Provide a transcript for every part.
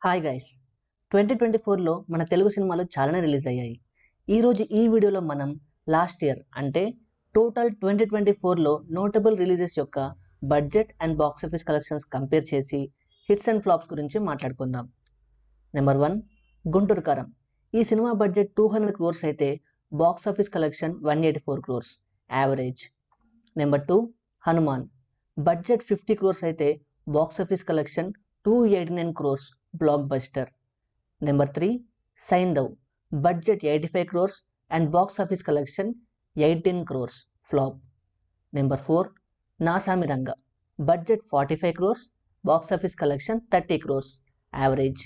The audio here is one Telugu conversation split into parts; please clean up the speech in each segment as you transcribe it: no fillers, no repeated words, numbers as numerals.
Hi guys. 2024లో మన తెలుగు సినిమాలు చాలానే రిలీజ్ అయ్యాయి. ఈరోజు ఈ వీడియోలో మనం లాస్ట్ ఇయర్ అంటే టోటల్ 2024లో నోటబుల్ రిలీజెస్ యొక్క budget and box office collections compare చేసి హిట్స్ అండ్ ఫ్లాప్స్ గురించి మాట్లాడుకుందాం. నెంబర్ 1 గుంటూరు కారం. ఈ సినిమా బడ్జెట్ 200 crores అయితే box office collection 184 crores average. Number 2 Hanuman. Budget 50 crores అయితే box office collection 289 crores blockbuster. Number 3 Saindhav. Budget 85 crores and box office collection 18 crores flop. Number 4 Naa Saami Ranga. Budget 45 crores box office collection 30 crores average.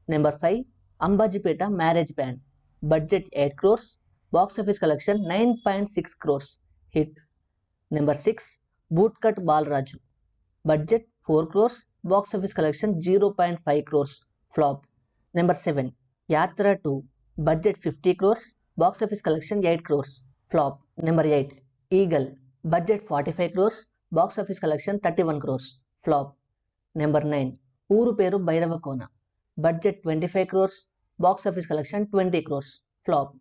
Number 5 Ambajipeta marriage band. Budget 8 crores box office collection 9.6 crores hit. Number 6 boot cut Balaraju. Budget 4 crores box office collection 0.5 crores flop. Number 7 Yatra 2. Budget 50 crores box office collection 8 crores flop. Number 8 eagle. Budget 45 crores box office collection 31 crores flop. Number 9 Ooru Peru Bhairavakona. Budget 25 crores box office collection 20 crores flop.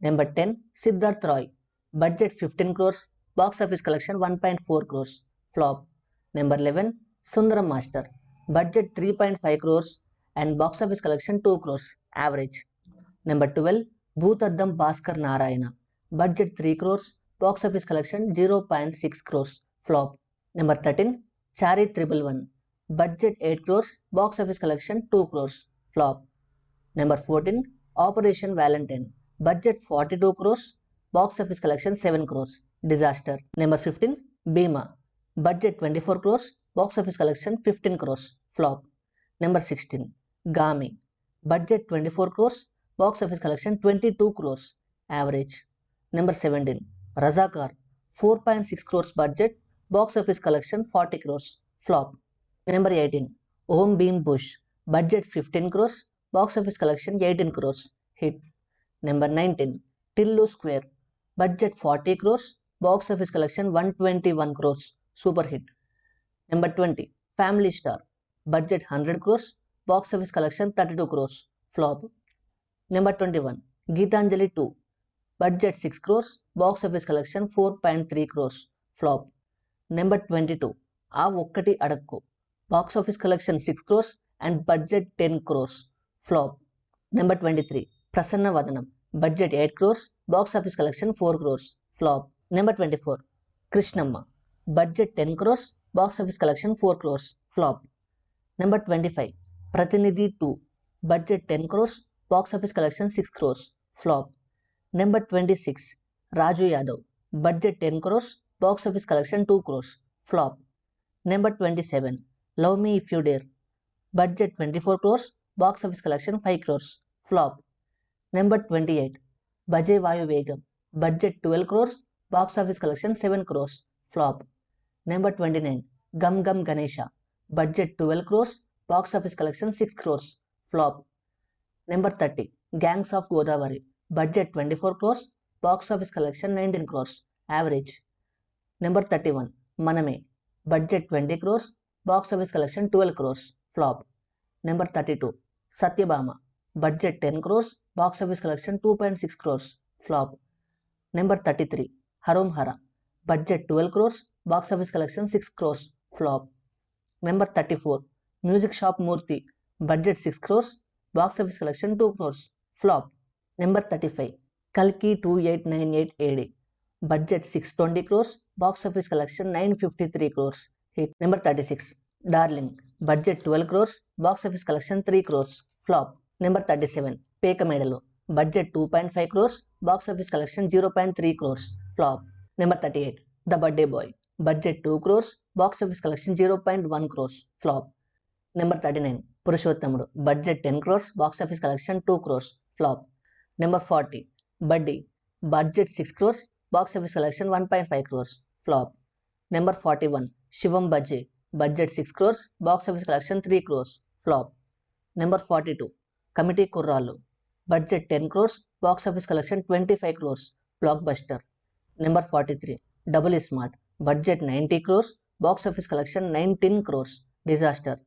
Number 10 Siddharth Roy. Budget 15 crores box office collection 1.4 crores flop. Number 11 Sundaram master. Budget 3.5 crores and box office collection 2 crores average. Number 12 Bhoothaddam Bhaskar Narayana. Budget 3 crores box office collection 0.6 crores flop. Number 13 Chari 111. Budget 8 crores box office collection 2 crores flop. Number 14 operation Valentine. Budget 42 crores box office collection 7 crores disaster. Number 15 Bhimaa. Budget 24 crores box office collection 15 crores flop. Number 16 Gaami. Budget 24 crores box office collection 22 crores average. Number 17 Razakar. 4.6 crores budget box office collection 40 crores flop. Number 18 Om Bheem bush. Budget 15 crores box office collection 18 crores hit. Number 19 Tillu square. Budget 40 crores box office collection 121 crores super hit. Number 20 family star. Budget 100 crores box office collection 32 crores flop. Number 21 Geethanjali 2. Budget 6 crores box office collection 4.3 crores flop. Number 22 Aa Okkati Adakku. Box office collection 6 crores and budget 10 crores flop. Number 23 Prasanna Vadanam. Budget 8 crores box office collection 4 crores flop. Number 24 Krishnamma. Budget 10 crores box office collection 4 crores flop. Number 25 Prathinidhi 2. Budget 10 crores box office collection 6 crores flop. Number 26 Raju Yadav. Budget 10 crores box office collection 2 crores flop. Number 27 love me if you dare. Budget 24 crores box office collection 5 crores flop. Number 28 Bhaje Vaayu Vegam. Budget 12 crores box office collection 7 crores flop. Number 29 Gam Gam Ganesha. Budget 12 crores box office collection 6 crores flop. Number 30 gangs of Godavari. Budget 24 crores box office collection 19 crores average. Number 31 Manamey. Budget 20 crores box office collection 12 crores flop. Number 32 Satyabhama. Budget 10 crores box office collection 2.6 crores flop. Number 33 Harom Hara. Budget 12 crores box office collection 6 crores flop. Number 34 music shop Murthy. Budget 6 crores box office collection 2 crores flop. Number 35 కల్కి 2898 AD. Budget 620 crores box office collection 953 crores hit. Number 36 darling. Budget 12 crores box office collection 3 crores flop. Number 37 పేక మేడలు. Budget 2.5 crores box office collection 0.3 crores flop. Number 38 the birthday boy. Budget 2 crores box office collection 0.1 crores flop. Number 39 పురుషోత్తముడు. Budget 10 crores box office collection 2 crores flop. Number 40 బడ్డీ. Budget 6 crores box office collection 1.5 crores flop. Number 41 శివం బజ్జే. Budget 6 crores box office collection 3 crores flop. Number 42 committee Kurrollu. Budget 10 crores box office collection 25 crores blockbuster. Number 43 double smart. Budget 90 crores box office collection 19 crores disaster.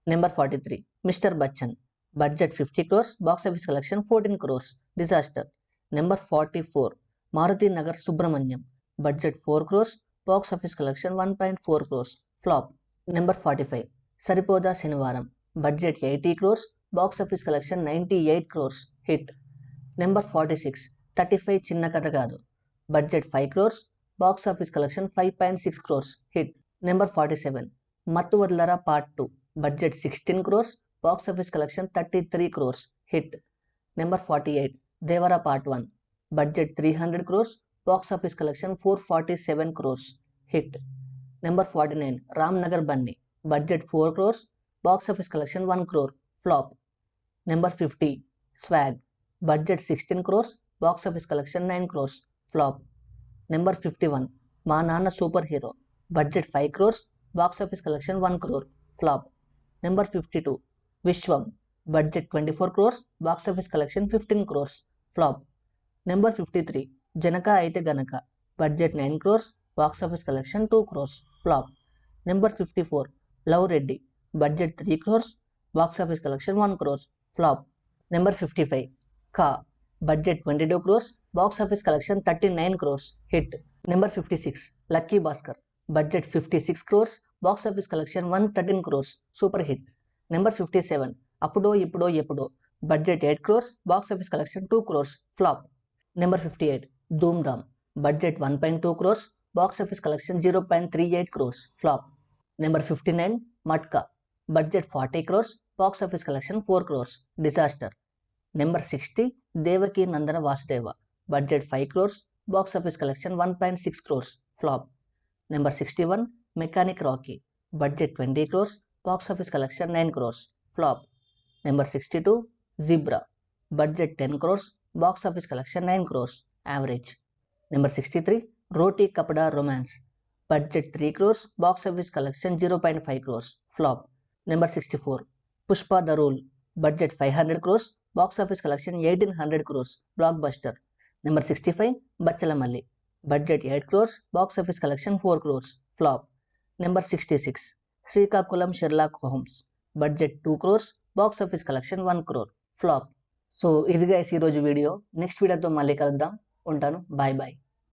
Number 43 mister Bachchan, budget 50 crores, box office collection 14 crores, disaster. Number 44 Maruthi Nagar Subramanyam, budget 4 crores, box office collection 1.4 crores, flop. Number 45 Saripodhaa Sanivaaram, budget 80 crores, box office collection 98 crores, hit. Number 46 35 చిన్న కథ కాదు, budget 5 crores, box office collection 5.6 crores, hit. Number 47 మత్తు వదలరా part 2, budget 16 crores, box office collection 33 crores, hit. Number 48 Devara part 1, budget 300 crores, box office collection 447 crores, hit. Number 49 Ram Nagar Bunny, budget 4 crores, box office collection 1 crore, flop. Number 50 swag, budget 16 crores, box office collection 9 crores, flop. Number 51 మా నాన్న super hero, budget 5 crores, box office collection 1 crore, flop. Number 52 విశ్వం, budget 24 crores, box office collection 15 crores, flop. Number 53 Janaka అయితే గనక, budget 9 crores, box office collection 2 crores, flop. Number 54 love Reddy, budget 3 crores, box office collection 1 crores, flop. Number 55 కా, budget 22 crores, box office collection 39 crores, hit. Number 56 lucky Bhaskar, budget 56 crores, box office collection 113 crores, super hit. Number 57 Appudo Ippudo Eppudo, budget 8 crores, box office collection 2 crores, flop. Number 58 Dhoom Dhaam, budget 1.2 crores, box office collection 0.38 crores, flop. Number 59 Matka, budget 40 crores, box office collection 4 crores, disaster. Number 60 Devaki Nandana Vasudeva, budget 5 crores, box office collection 1.6 crores, flop. Number 61 mechanic Rocky, budget 20 crores, box office collection 9 crores, flop. Number 62 zebra, budget 10 crores, box office collection 9 crores, average. Number 63 Roti Kapada romance, budget 3 crores, box office collection 0.5 crores, flop. Number 64 Pushpa the rule, budget 500 crores, box office collection 1800 crores, blockbuster. Number 65 Bachhalamalli, budget 8 crores, box office collection 4 crores, flop. Number 66 Srikakulam Sherlock Holmes, budget 2 crores, box office collection 1 crore, flop. So ఇది గైస్ ఈరోజు వీడియో. నెక్స్ట్ వీడియోతో మళ్ళీ కలుద్దాం. ఉంటాను. Bye bye.